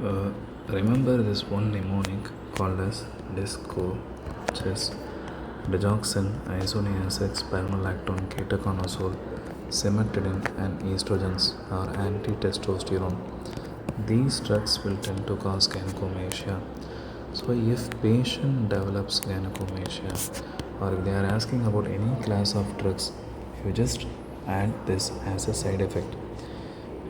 Uh, Remember this one mnemonic called as DISCO, which is digoxin, isoniazid, spironolactone, ketoconazole, cimetidine, and estrogens are anti-testosterone. These drugs will tend to cause gynecomastia. So, if patient develops gynecomastia, or if they are asking about any class of drugs, you just add this as a side effect.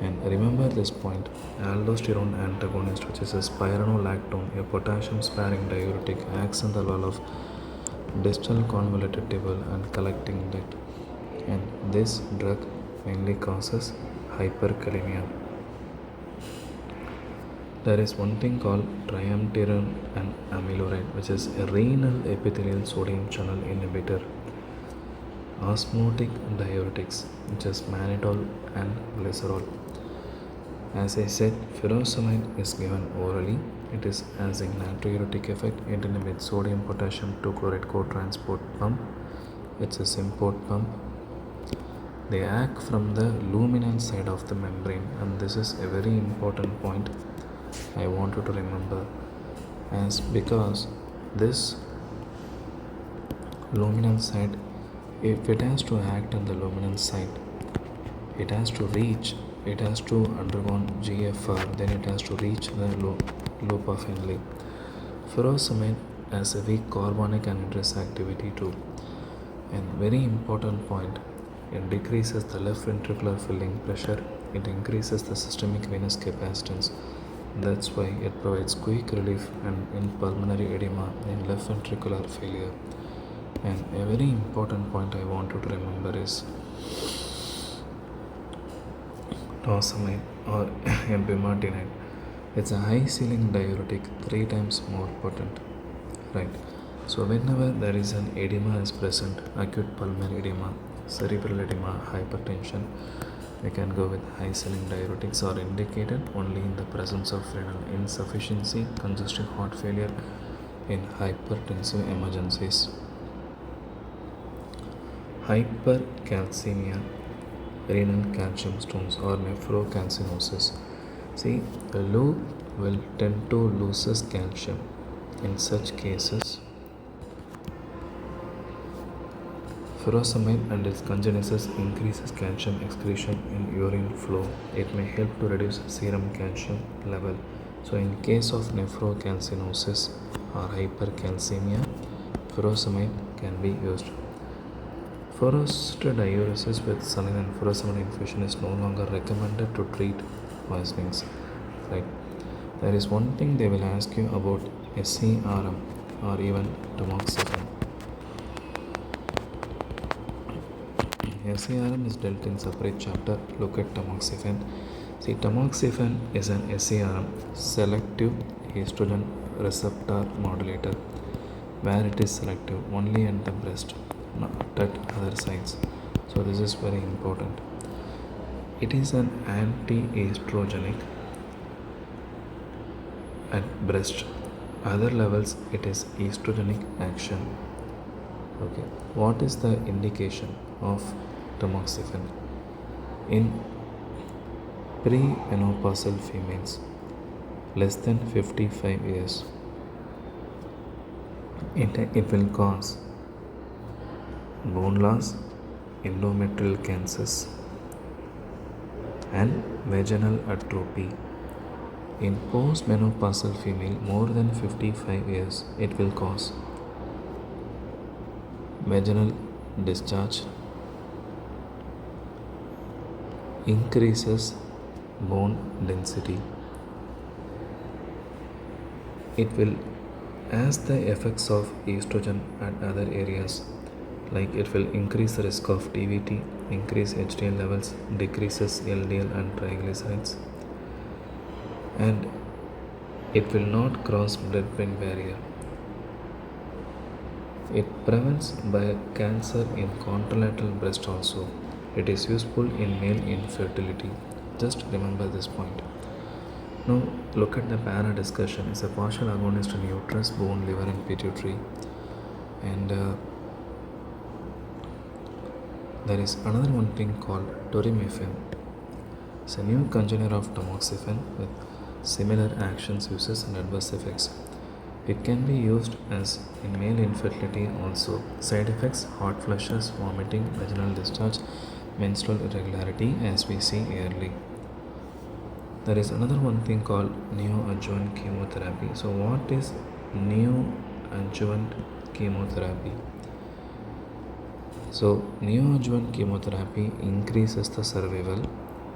And remember this point, aldosterone antagonist, which is a spironolactone, a potassium sparing diuretic, acts on the wall of distal convoluted tubule and collecting duct. And this drug mainly causes hyperkalemia. There is one thing called triamterone and amiloride, which is a renal epithelial sodium channel inhibitor. Osmotic diuretics, which is mannitol and glycerol. As I said, furosemide is given orally. It is as a natriuretic effect. It inhibits sodium potassium 2 chloride co-transport pump. It's a symport pump. They act from the luminal side of the membrane, and this is a very important point I want you to remember, as because this luminal side, if it has to act on the luminal side, it has to undergo GFR, then it has to reach the loop of Henle. Furosemide has a weak carbonic anhydrase activity too. And very important point, it decreases the left ventricular filling pressure, it increases the systemic venous capacitance. That's why it provides quick relief and in pulmonary edema in left ventricular failure. And a very important point I want you to remember is torsemide or epimartinide. It's a high ceiling diuretic, 3 times more potent. Right. So whenever there is an edema is present, acute pulmonary edema, cerebral edema, hypertension, we can go with high ceiling diuretics are indicated only in the presence of renal insufficiency, congestive heart failure, in hypertensive emergencies. Hypercalcemia, renal calcium stones or nephrocalcinosis. See, the loop will tend to loses calcium. In such cases, furosemide and its congenesis increases calcium excretion in urine flow. It may help to reduce serum calcium level. So in case of nephrocalcinosis or hypercalcemia, furosemide can be used. Forced diuresis with saline and furosemide infusion is no longer recommended to treat poisonings. Right? There is one thing they will ask you about SCRM or even tamoxifen. SCRM is dealt in separate chapter. Look at tamoxifen. See, tamoxifen is an SCRM, selective estrogen receptor modulator, where it is selective only at the breast, not at other sites. So this is very important. It is an anti-estrogenic at breast. Other levels it is estrogenic action. Okay. What is the indication of tamoxifen? In premenopausal females less than 55 years, it will cause bone loss, endometrial cancers, and vaginal atrophy. In postmenopausal female more than 55 years, it will cause vaginal discharge, increases bone density. It will has the effects of estrogen at other areas, like it will increase the risk of DVT, increase HDL levels, decreases LDL and triglycerides, and it will not cross blood-brain barrier. It prevents cancer in contralateral breast also. It is useful in male infertility. Just remember this point. Now look at the para discussion. It's a partial agonist in uterus, bone, liver and pituitary. And there is another one thing called dorimefene. It's a new congener of tamoxifen with similar actions, uses, and adverse effects. It can be used as in male infertility also. Side effects: hot flushes, vomiting, vaginal discharge, menstrual irregularity, as we see early. There is another one thing called neoadjuvant chemotherapy. So, what is neoadjuvant chemotherapy? So, neoadjuvant chemotherapy increases the survival,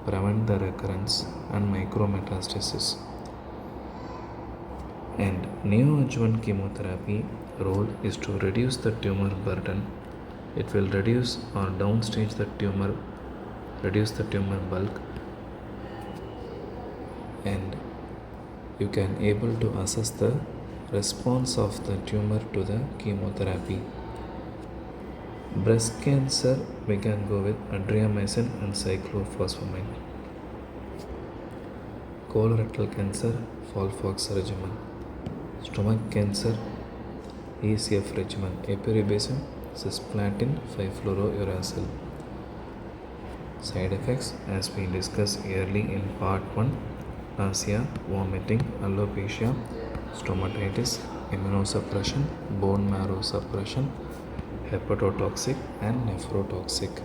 prevent the recurrence, and micrometastasis. And neoadjuvant chemotherapy role is to reduce the tumor burden. It will reduce or downstage the tumor, reduce the tumor bulk, and you can able to assess the response of the tumor to the chemotherapy. Breast cancer, we can go with adriamycin and cyclophosphamide. Colorectal cancer, Folfox regimen. Stomach cancer, ECF regimen. Epiribacin, cisplatin, 5-fluorouracil. Side effects, as we discussed early in part 1: nausea, vomiting, alopecia, stomatitis, immunosuppression, bone marrow suppression, hepatotoxic and nephrotoxic.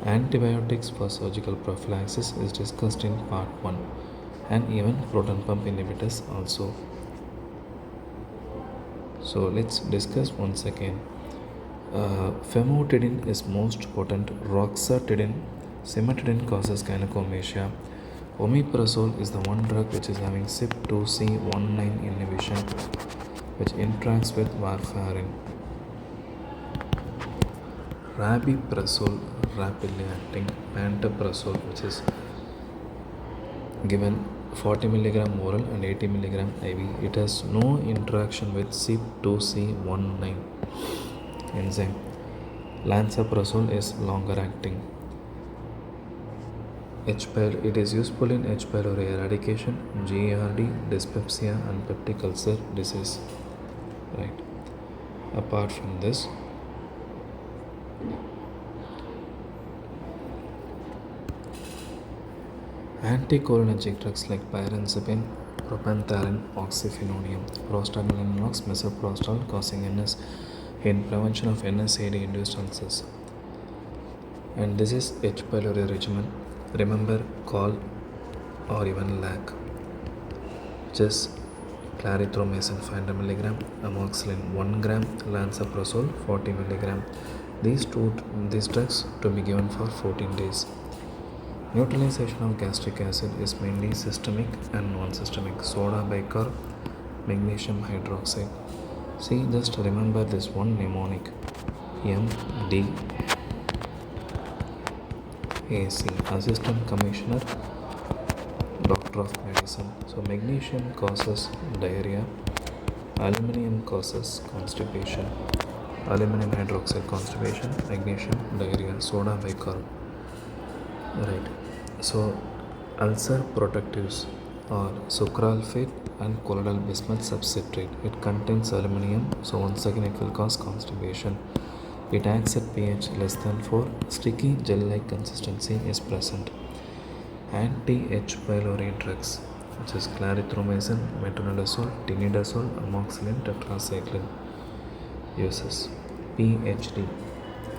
Antibiotics for surgical prophylaxis is discussed in part 1, and even proton pump inhibitors also. So let's discuss once again. Famotidine is most potent. Roxatidine, cimetidine causes gynecomastia. Omeprazole is the one drug which is having CYP2C19 inhibition, which interacts with warfarin. Rabiprazole, rapidly acting. Pantoprazole, which is given 40 mg oral and 80 mg IV. It has no interaction with CYP2C19 enzyme. Lansoprazole is longer acting. H. pylori, it is useful in H. pylori eradication, GERD, dyspepsia, and peptic ulcer disease. Right. Apart from this, anticholinergic drugs like pyrazine, propanthalin, oxyphenonium, prostaglandin, misoprostol, causing NS in prevention of NSAID induced ulcers. And this is H. pylori regimen. Remember, call or even lac, which is clarithromycin 500 mg, amoxicillin 1 gram, lansoprazole 40 mg. These drugs to be given for 14 days. Neutralization of gastric acid is mainly systemic and non-systemic. Soda bicarb, magnesium hydroxide. See, just remember this one mnemonic: MD AC, Assistant Commissioner, Doctor of Medicine. So magnesium causes diarrhea, aluminum causes constipation, aluminum hydroxide constipation, magnesium diarrhea, soda bicarb. Right. So ulcer protectives are sucralfate and colloidal bismuth subcitrate. It contains aluminum, so once again it will cause constipation. It acts at pH less than 4. Sticky gel-like consistency is present. Anti-H. pylori drugs, which is clarithromycin, metronidazole, tinidazole, amoxicillin, tetracycline. Uses: PHD,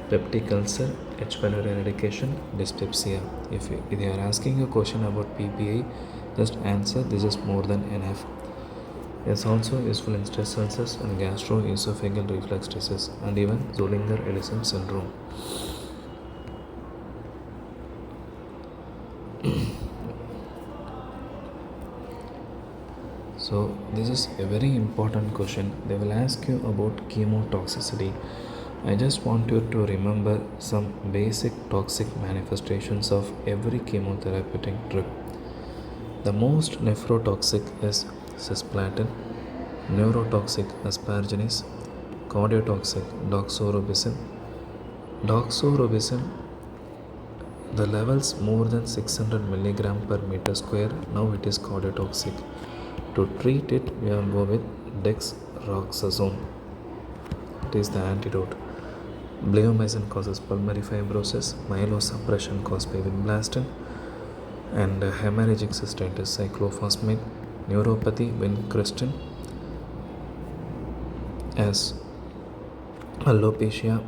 peptic ulcer, H. pylori eradication, dyspepsia. If they are asking a question about PPI, just answer this is more than enough. It is also useful in stress ulcers and gastroesophageal reflux disease, and even Zollinger-Ellison syndrome. So this is a very important question. They will ask you about chemotoxicity. I just want you to remember some basic toxic manifestations of every chemotherapeutic drug. The most nephrotoxic is cisplatin, neurotoxic asparaginase, cardiotoxic doxorubicin. Doxorubicin, the levels more than 600 mg per meter square, now it is cardiotoxic. To treat it, we will go with dexroxazone. It is the antidote. Bleomycin causes pulmonary fibrosis, myelosuppression caused by vinblastine, And hemorrhagic cystitis, cyclophosphamide neuropathy when Christian as alopecia.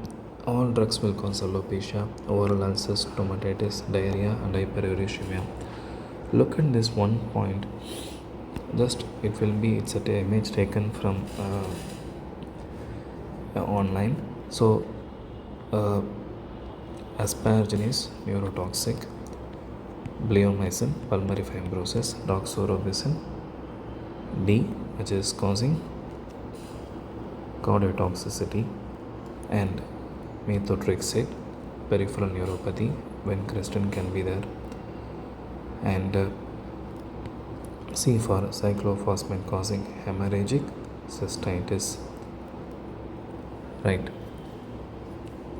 All drugs will cause alopecia, oral ulcers, stomatitis, diarrhea, and hyperuricemia. Look at this one point. Just it's an image taken from online. So, asparagines neurotoxic, bleomycin pulmonary fibrosis, doxorubicin D, which is causing cardiotoxicity, and methotrexate peripheral neuropathy when Christian can be there, and C for cyclophosphamide causing hemorrhagic cystitis, right?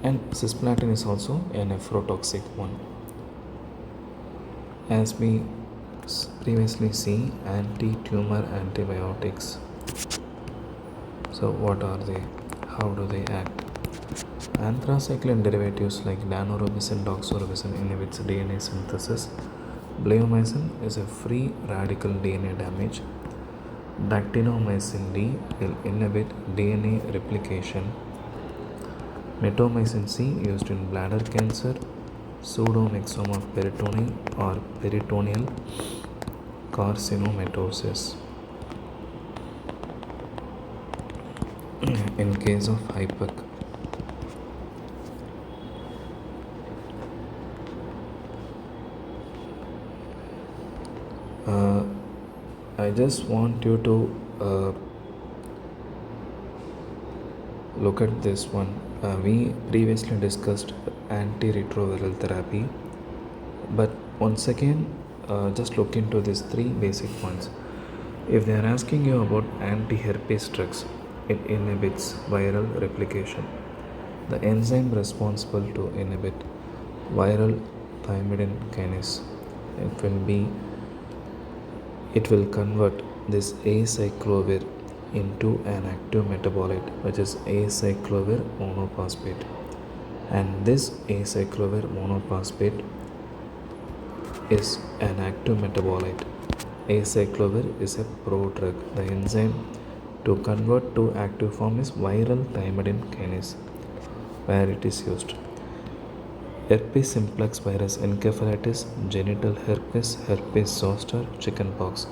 And cisplatin is also a nephrotoxic one. As we previously see, anti-tumor antibiotics. So what are they? How do they act? Anthracycline derivatives like danorubicin, doxorubicin inhibits DNA synthesis. Bleomycin is a free radical DNA damage. Dactinomycin D will inhibit DNA replication. Metomycin C used in bladder cancer, pseudomyxoma of peritoneum or peritoneal carcinomatosis. In case of hyper I just want you to look at this one. We previously discussed antiretroviral therapy, but once again just look into these three basic points. If they are asking you about anti-herpes drugs, it inhibits viral replication. The enzyme responsible to inhibit viral thymidine kinase, it will convert this acyclovir into an active metabolite, which is acyclovir monophosphate, and this acyclovir monophosphate is an active metabolite. Acyclovir is a prodrug. The enzyme to convert to active form is viral thymidine kinase, where it is used. Herpes simplex virus, encephalitis, genital herpes, herpes zoster, chickenpox.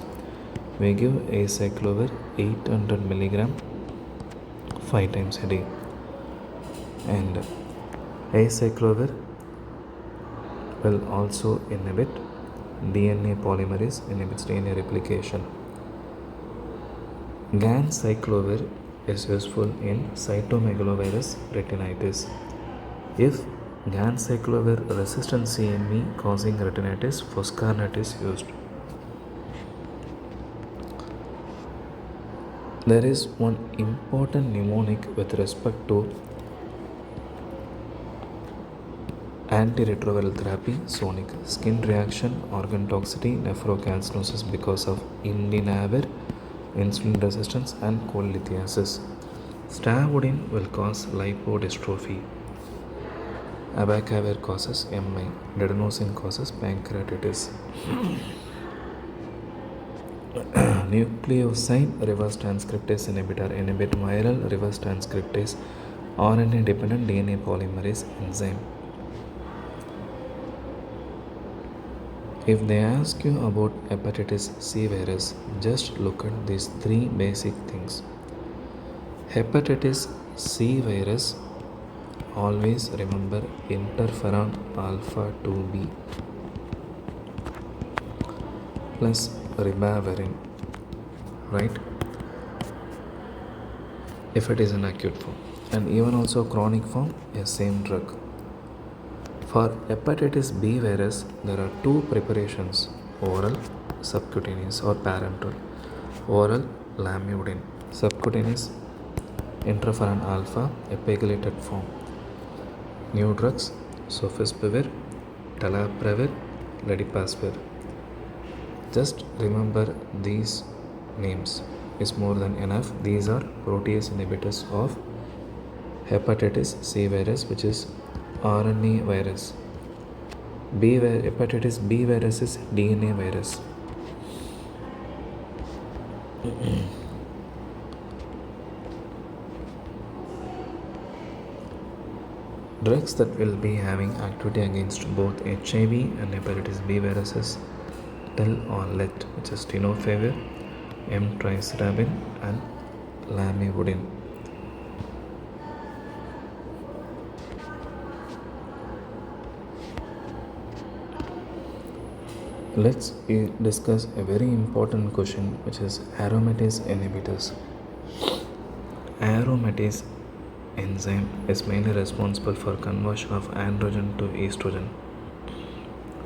We give acyclovir 800 mg 5 times a day, and acyclovir will also inhibit DNA polymerase, inhibits DNA replication. Ganciclovir is useful in cytomegalovirus retinitis. If ganciclovir resistant CME causing retinitis, foscarnet is used. There is one important mnemonic with respect to antiretroviral therapy: sonic, skin reaction, organ toxicity, nephrocalcinosis because of indinavir, insulin resistance, and cholelithiasis. Stavudine will cause lipodystrophy. Abacavir causes MI. Dedenosine causes pancreatitis. Nucleoside reverse transcriptase inhibitor inhibit viral reverse transcriptase RNA dependent DNA polymerase enzyme. If they ask you about hepatitis C virus, just look at these three basic things. Hepatitis C virus, always remember interferon alpha 2b plus ribavirin, right? If it is an acute form, and even also chronic form, a same drug. For hepatitis B virus, there are two preparations: oral, subcutaneous or parenteral. Oral, lamivudine; subcutaneous, interferon alpha, epigylated form. New drugs: sofosbuvir, talaprevir, ledipasvir. Just remember these names is more than enough. These are protease inhibitors of hepatitis C virus, which is RNA virus. Hepatitis B virus is DNA virus. Drugs that will be having activity against both HIV and hepatitis B viruses, tel or let, which is tenofovir, emtricitabine, and lamivudine. Let's discuss a very important question, which is aromatase inhibitors. Aromatase enzyme is mainly responsible for conversion of androgen to estrogen.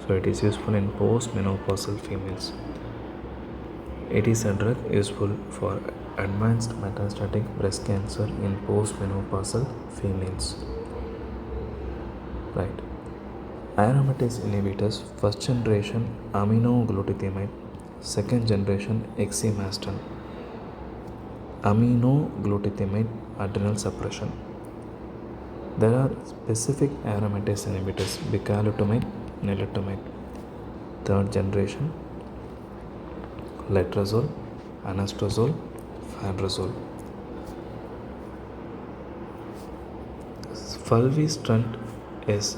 So it is useful in postmenopausal females. It is a drug useful for advanced metastatic breast cancer in postmenopausal females. Right. Aromatase inhibitors, first generation aminoglutamate, second generation exemestane. Aminoglutamate adrenal suppression. There are specific aromatase inhibitors, bicalutamide, nilotamide. Third generation, letrozole, anastrozole, fadrazole. Fulvestrant is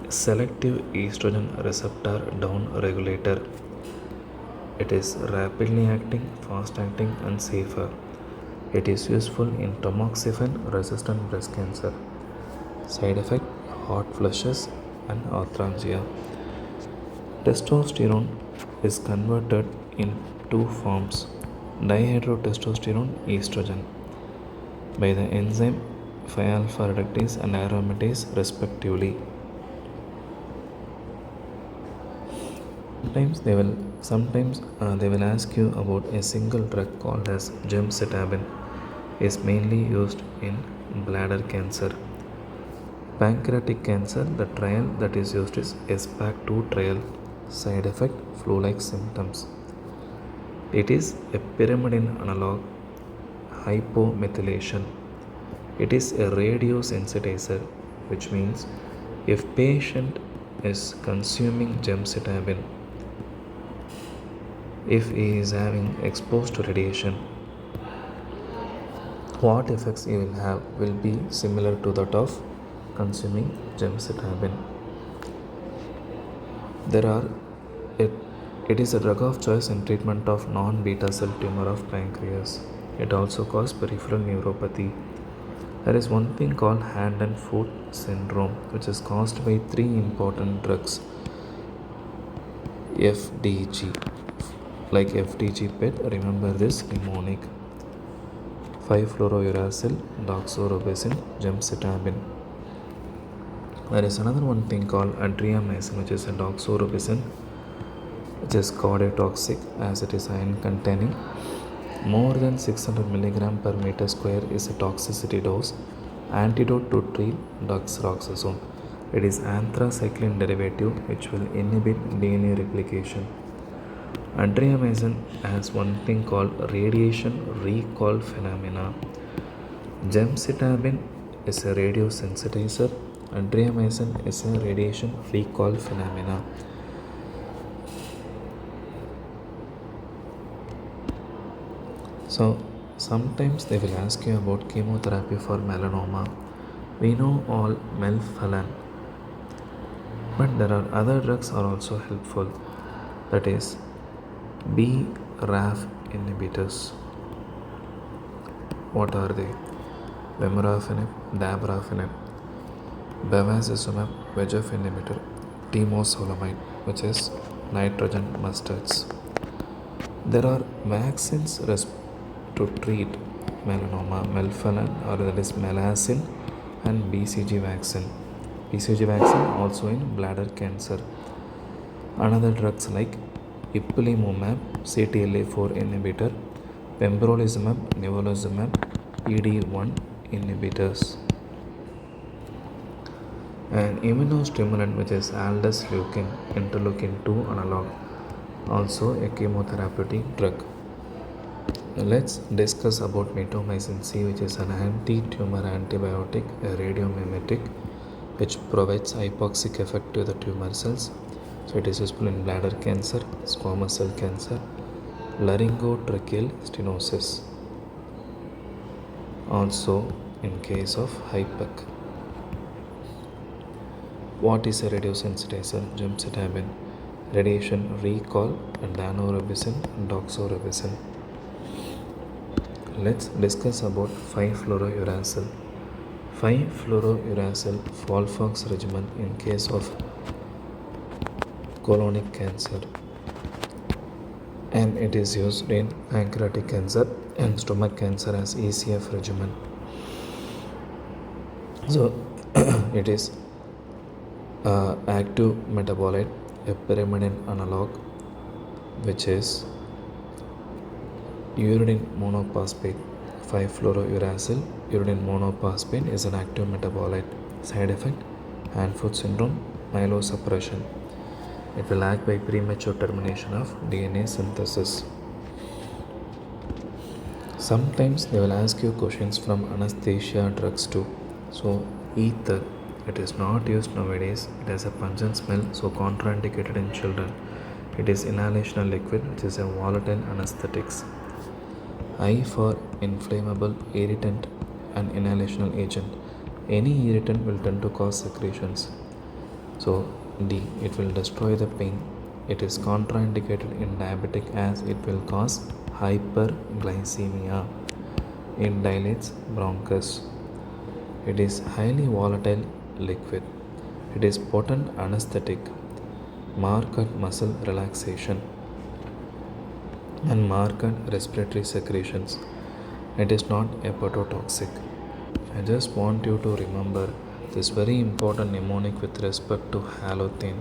selective estrogen receptor down regulator. It is rapidly acting, fast acting, and safer. It is useful in tamoxifen resistant breast cancer. Side effect, hot flushes and arthralgia. Testosterone is converted in two forms, dihydrotestosterone estrogen, by the enzyme 5-alpha reductase and aromatase respectively. Sometimes they will ask you about a single drug called as gemcitabine. Is mainly used in bladder cancer. Pancreatic cancer, the trial that is used is part2 trial. Side effect, flu-like symptoms. It is a pyrimidine analog, hypomethylation. It is a radiosensitizer, which means if patient is consuming gemcitabine, if he is having exposed to radiation, what effects he will have will be similar to that of consuming gemcitabine. It is a drug of choice in treatment of non-beta cell tumor of pancreas. It also causes peripheral neuropathy. There is one thing called hand and foot syndrome, which is caused by three important drugs. FDG, like FDG PET, remember this mnemonic: 5-fluorouracil, doxorubicin, gemcitabine. There is another one thing called adriamycin, which is a doxorubicin, which is cardiotoxic as it is iron containing. More than 600 mg per meter square is a toxicity dose. Antidote to treat doxoroxazone. It is anthracycline derivative which will inhibit DNA replication. Adriamycin has one thing called radiation recall phenomena. Gemcitabine is a radiosensitizer. Adriamycin is a radiation recall phenomena. So sometimes they will ask you about chemotherapy for melanoma. We know all melphalan, but there are other drugs are also helpful. That is BRAF inhibitors. What are they? Vemurafenib, dabrafenib, bevacizumab, VEGF inhibitor, temozolomide, which is nitrogen mustards. There are vaccines to treat melanoma, melphalan, or that is melacin, and BCG vaccine. BCG vaccine also in bladder cancer. Another drugs like ipilimumab, CTLA4 inhibitor, pembrolizumab, nivolumab, PD1 inhibitors. An immunostimulant, which is aldesleukin, interleukin 2 analog, also a chemotherapeutic drug. Let's discuss about mitomycin C, which is an anti-tumor antibiotic, a radiomimetic. which provides hypoxic effect to the tumor cells. So it is useful in bladder cancer, squamous cell cancer, laryngotracheal stenosis. Also in case of HIPEC. What is a radiosensitizer? Gemcitabine, radiation recall, and daunorubicin, doxorubicin. Let's discuss about 5-fluorouracil. 5-fluorouracil Folfox regimen in case of colonic cancer, and it is used in pancreatic cancer and stomach cancer as ECF regimen. So it is active metabolite, a pyrimidine analog, which is uridine monophosphate. 5-fluorouracil uridine monophosphate is an active metabolite. Side effect: hand-foot syndrome, myelosuppression. It will act by premature termination of DNA synthesis. Sometimes they will ask you questions from anesthesia drugs too. So ether, it is not used nowadays. It has a pungent smell, so contraindicated in children. It is inhalational liquid, which is a volatile anesthetics. I for inflammable irritant and inhalational agent. Any irritant will tend to cause secretions. So D, it will destroy the pain. It is contraindicated in diabetic as it will cause hyperglycemia. It dilates bronchus. It is highly volatile liquid. It is potent anesthetic, marked muscle relaxation, and marked respiratory secretions. It is not hepatotoxic. I just want you to remember this very important mnemonic with respect to halothane.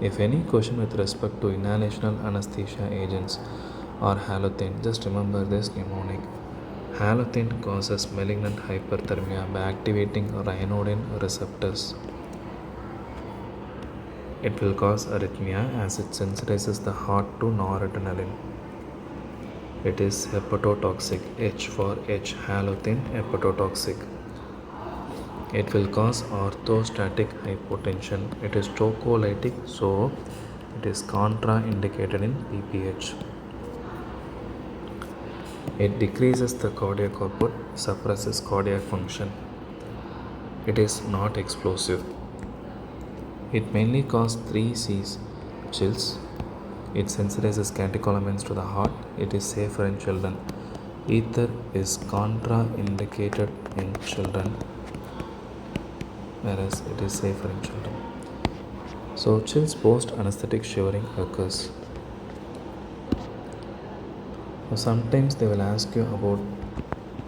If any question with respect to inhalational anesthesia agents or halothane, just remember this mnemonic. Halothane causes malignant hyperthermia by activating ryanodine receptors. It will cause arrhythmia as it sensitizes the heart to noradrenaline. It is hepatotoxic. H for H, halothane, hepatotoxic. It will cause orthostatic hypotension. It is tocolytic, so it is contraindicated in PPH. It decreases the cardiac output, suppresses cardiac function. It is not explosive. It mainly causes 3 C's: chills. It sensitizes catecholamines to the heart. It is safer in children. Ether is contraindicated in children, whereas it is safer in children. So chills post anesthetic shivering occurs. Sometimes they will ask you about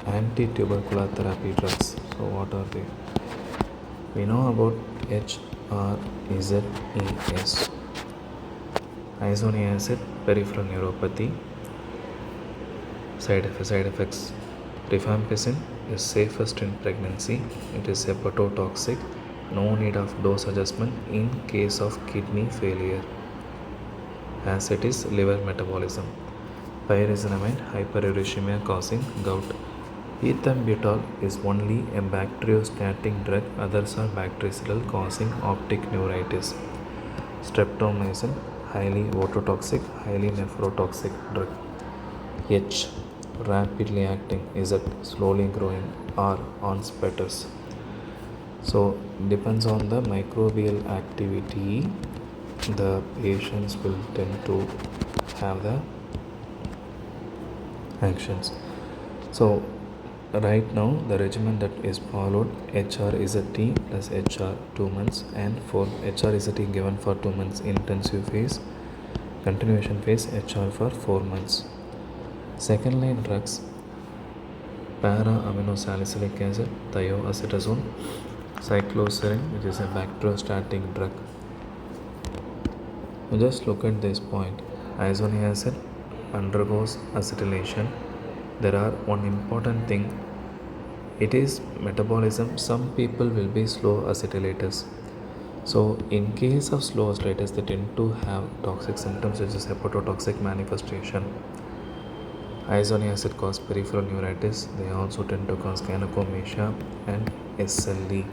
anti-tubercular therapy drugs. So what are they? We know about HREZES, isoniazid, peripheral neuropathy. Side effects: rifampicin is safest in pregnancy. It is hepatotoxic. No need of dose adjustment in case of kidney failure, as it is liver metabolism. Pyrazinamide, hyperuricemia causing gout. Ethambutol is only a bacteriostatic drug. Others are bactericidal causing optic neuritis. Streptomycin, highly ototoxic, highly nephrotoxic drug. H, rapidly acting. Z, slowly growing. R, on spetus. So depends on the microbial activity, the patients will tend to have the actions. So right now the regimen that is followed: HRZT plus HR 2 months, and for HRZT given for 2 months intensive phase, continuation phase HR for 4 months. Second line drugs: para-aminosalicylic acid, thioacetazone, cycloserine, which is a bacteriostatic drug. Now just look at this point. Isoniazid undergoes acetylation. There are one important thing. It is metabolism. Some people will be slow acetylators. So in case of slow acetylators, they tend to have toxic symptoms such as hepatotoxic manifestation. Isoniazid cause peripheral neuritis. They also tend to cause gynecomastia and SLE.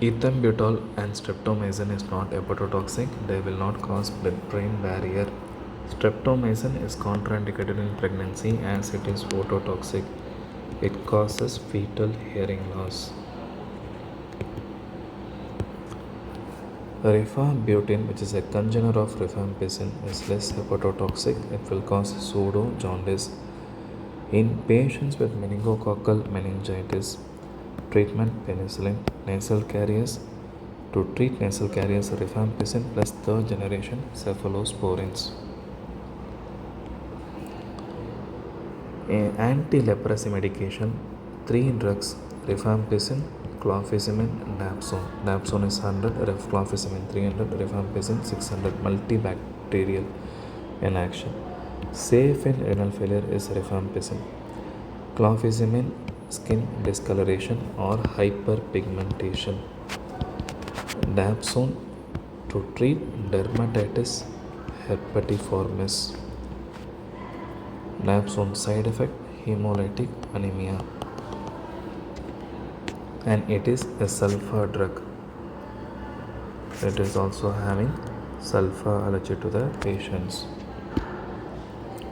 Ethambutol and streptomycin is not hepatotoxic. They will not cause blood-brain barrier. Streptomycin is contraindicated in pregnancy as it is ototoxic. It causes fetal hearing loss. Rifabutin, which is a congener of rifampicin, is less hepatotoxic. It will cause pseudo jaundice. In patients with meningococcal meningitis, treatment penicillin, nasal carriers. To treat nasal carriers, rifampicin plus third generation cephalosporins. Anti-leprosy medication, 3 drugs: rifampicin, clofazimine, dapsone. Dapsone is 100, clofazimine 300, rifampicin 600. Multibacterial in action. Safe in renal failure is rifampicin. Clofazimine, skin discoloration or hyperpigmentation. Dapsone to treat dermatitis herpetiformis. Dapsone side effect, hemolytic anemia, and it is a sulfur drug. It is also having sulfur allergy to the patients.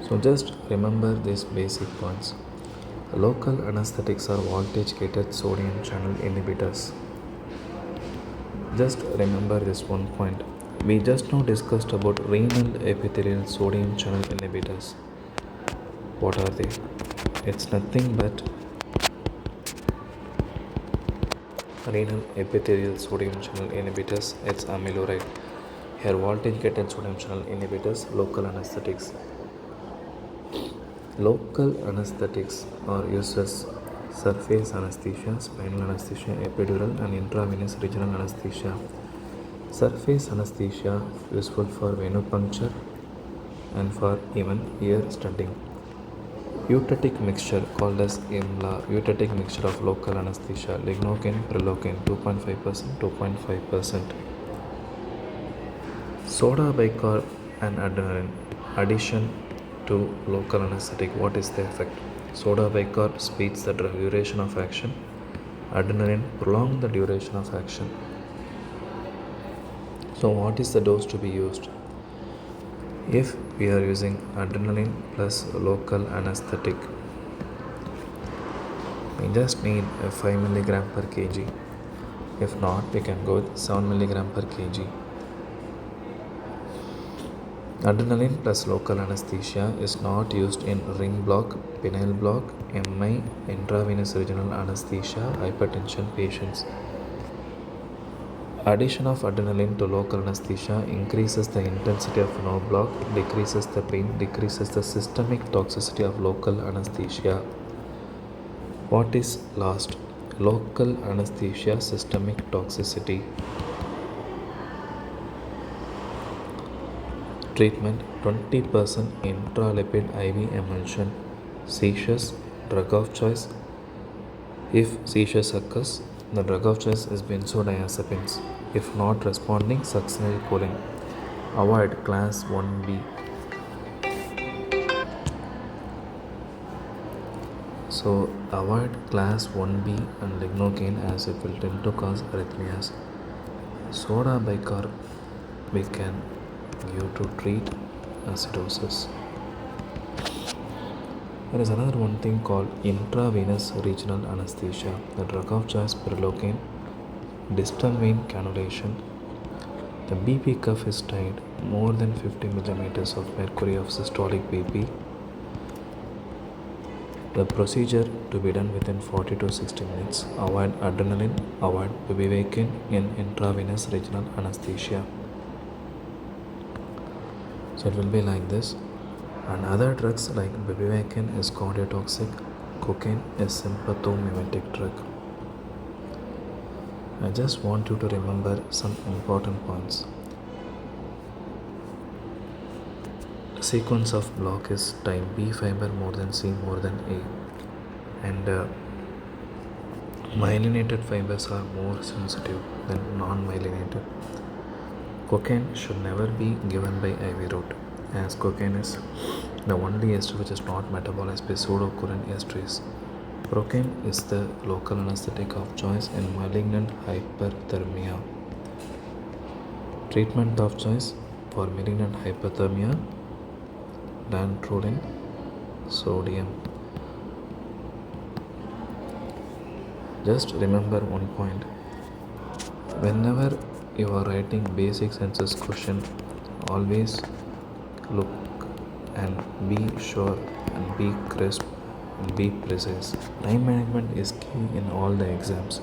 So just remember these basic points. Local anesthetics are voltage gated sodium channel inhibitors. Just remember this one point. We just now discussed about renal epithelial sodium channel inhibitors. What are they? It's nothing but renal epithelial sodium channel inhibitors. It's amiloride. Here voltage gated sodium channel inhibitors, local anesthetics. Local anesthetics are used as surface anesthesia, spinal anesthesia, epidural and intravenous regional anesthesia. Surface anesthesia useful for venipuncture and for even ear stenting. Eutectic mixture called as EMLA, eutectic mixture of local anesthesia, lignocaine, prilocaine, 2.5%, 2.5%. Soda bicarb and adrenaline. Addition to local anesthetic, what is the effect? Soda bicarb speeds the duration of action. Adrenaline prolongs the duration of action. So what is the dose to be used? If we are using adrenaline plus local anesthetic, we just need a 5 mg per kg. If not, we can go with 7 mg per kg. Adrenaline plus local anesthesia is not used in ring block, penile block, MI, intravenous regional anesthesia, hypertension patients. Addition of adrenaline to local anesthesia increases the intensity of nerve block, decreases the pain, decreases the systemic toxicity of local anesthesia. What is lost? Local anesthesia systemic toxicity. Treatment: 20% intralipid IV emulsion. Seizures, drug of choice. If seizures occurs, the drug of choice is benzodiazepines. If not responding, succinylcholine. Avoid class 1B. So avoid class 1B and lignocaine as it will tend to cause arrhythmias. Soda bicarb we can give to treat acidosis. There is another one thing called intravenous regional anesthesia. The drug of choice prilocaine, distal vein cannulation. The BP cuff is tied more than 50 millimeters of mercury of systolic BP. The procedure to be done within 40 to 60 minutes. Avoid adrenaline, avoid bupivacaine in intravenous regional anesthesia. So it will be like this. And other drugs like bupivacaine is cardiotoxic, cocaine is sympathomimetic drug. I just want you to remember some important points. The sequence of block is type B fiber more than C more than A, and myelinated fibers are more sensitive than non-myelinated. Cocaine should never be given by IV route, as cocaine is the only ester which is not metabolized by pseudocorin esterase. Procaine is the local anesthetic of choice in malignant hyperthermia. Treatment of choice for malignant hyperthermia: dantrolene sodium. Just remember one point: whenever you are writing basic census question, always look and be sure and be crisp and be precise. Time management is key in all the exams.